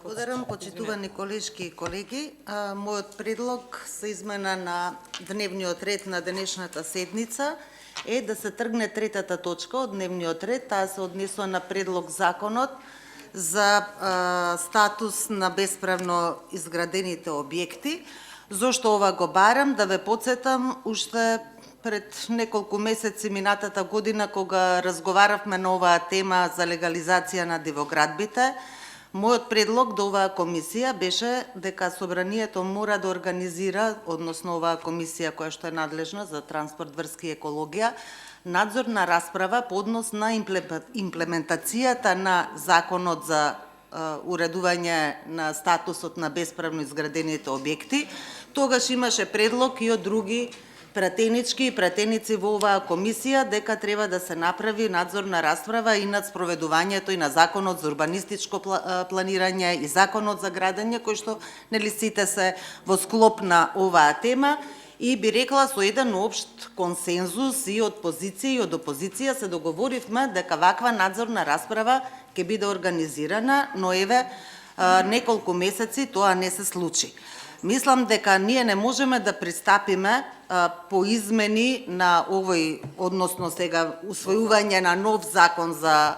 Благодарам, почитувани колешки и колеги. Мојот предлог за измена на дневниот ред на денешната седница е да се тргне третата точка од дневниот ред. Таа се однесува на предлог законот за статус на бесправно изградените објекти. Зошто ова го барам? Да ве потсетам, уште пред неколку месеци минатата година, кога разговаравме на оваа тема за легализација на дивоградбите, мојот предлог до оваа комисија беше дека Собранието мора да организира, односно оваа комисија која што е надлежна за транспорт, врски и екологија, надзорна расправа по однос на имплементацијата на законот за уредување на статусот на бесправно изградените објекти. Тогаш имаше предлог и од други пратенички и пратеници во оваа комисија дека треба да се направи надзорна расправа и над спроведувањето и на законот за урбанистичко планирање и законот за градење, кои што нели сите се во склоп на оваа тема, и би рекла со еден општ консензус и од позиција и од опозиција се договоривме дека ваква надзорна расправа ќе биде организирана, но еве неколку месеци тоа не се случи. Мислам дека ние не можеме да пристапиме по измени на овој, односно сега усвојување на нов закон за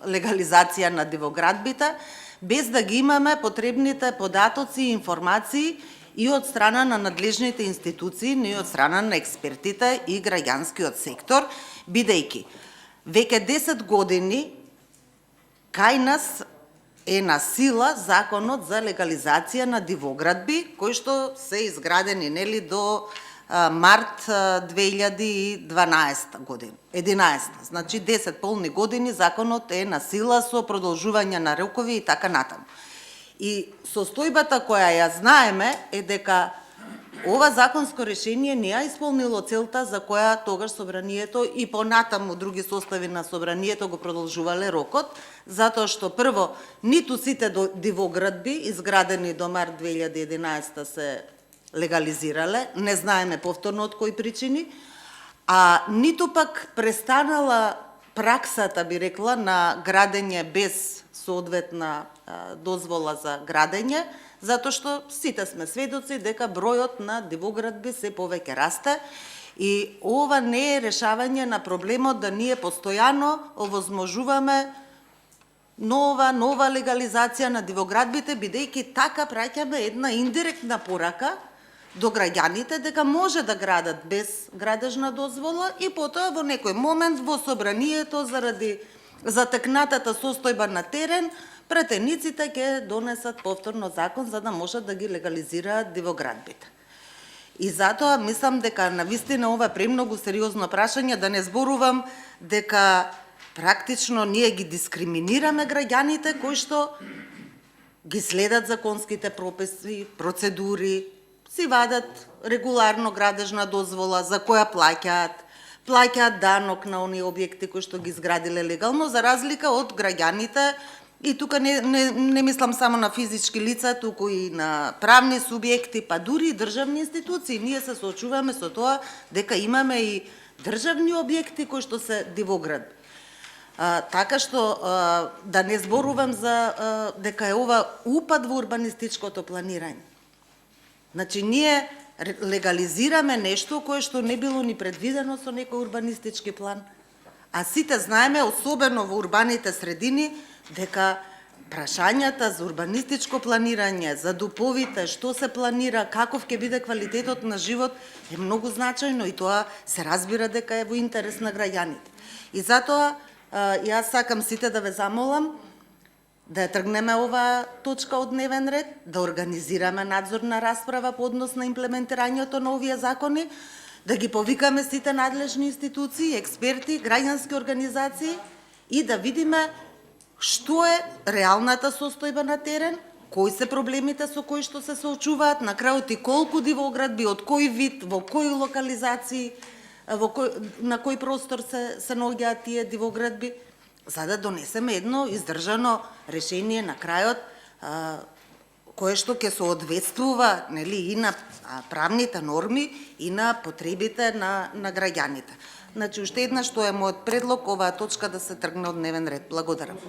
легализација на дивоградбите, без да ги имаме потребните податоци и информации и од страна на надлежните институции, и од страна на експертите и граѓанскиот сектор, бидејќи веќе 10 години кај нас е на сила законот за легализација на дивоградби, кои што се изградени нели до март 2012 година. 11, значи 10 полни години законот е на сила со продолжување на рокови и така натаму. И состојбата која ја знаеме е дека ова законско решение не ја исполнило целта за која тогаш Собранието и понатаму други состави на Собранието го продолжувале рокот, затоа што прво ниту сите дивоградби изградени до март 2011 се легализирале, не знаеме повторно од кои причини, а ниту пак престанала праксата, би рекла, на градење без соодветна дозвола за градење, затоа што сите сме сведоци дека бројот на дивоградби се повеќе расте и ова не е решавање на проблемот да ние постојано овозможуваме нова легализација на дивоградбите, бидејќи така праќаме една индиректна порака до граѓаните дека може да градат без градежна дозвола и потоа во некој момент во Собранието заради затекнатата состојба на терен пратениците ќе донесат повторно закон за да можат да ги легализираат дивоградбите. И затоа мислам дека навистина ова премногу сериозно прашање, да не зборувам дека практично ние ги дискриминираме граѓаните кои што ги следат законските прописи, процедури, си вадат регуларно градежна дозвола за која плаќаат данок на оние објекти кои што ги изградиле легално, за разлика од граѓаните. И тука не мислам само на физички лица, туку и на правни субјекти, па дури и државни институции. Ние се соочуваме со тоа дека имаме и државни објекти кои што се дивоградби. Така што да не зборувам за дека е ова упад во урбанистичкото планирање. Значи ние легализираме нешто кое што не било ни предвидено со некој урбанистички план. А сите знаеме, особено во урбаните средини, дека прашањата за урбанистичко планирање, за дуповите, што се планира, каков ќе биде квалитетот на живот, е многу значајно и тоа се разбира дека е во интерес на граѓаните. И затоа јас сакам сите да ве замолам да ја тргнеме оваа точка од дневен ред, да организираме надзорна расправа по однос на имплементирањето на овие закони, да ги повикаме сите надлежни институции, експерти, граѓански организации и да видиме што е реалната состојба на терен, кои се проблемите со кои што се соочуваат, на крајот и колку дивоградби, од кој вид, во кои локализации, на кој простор се наоѓаат тие дивоградби, за да донесеме едно издржано решение на крајот, кое што ќе соодветствува нели и на правните норми и на потребите на граѓаните. Значи уште еднаш што е мојот предлог оваа точка да се тргне од дневен ред. Благодарам.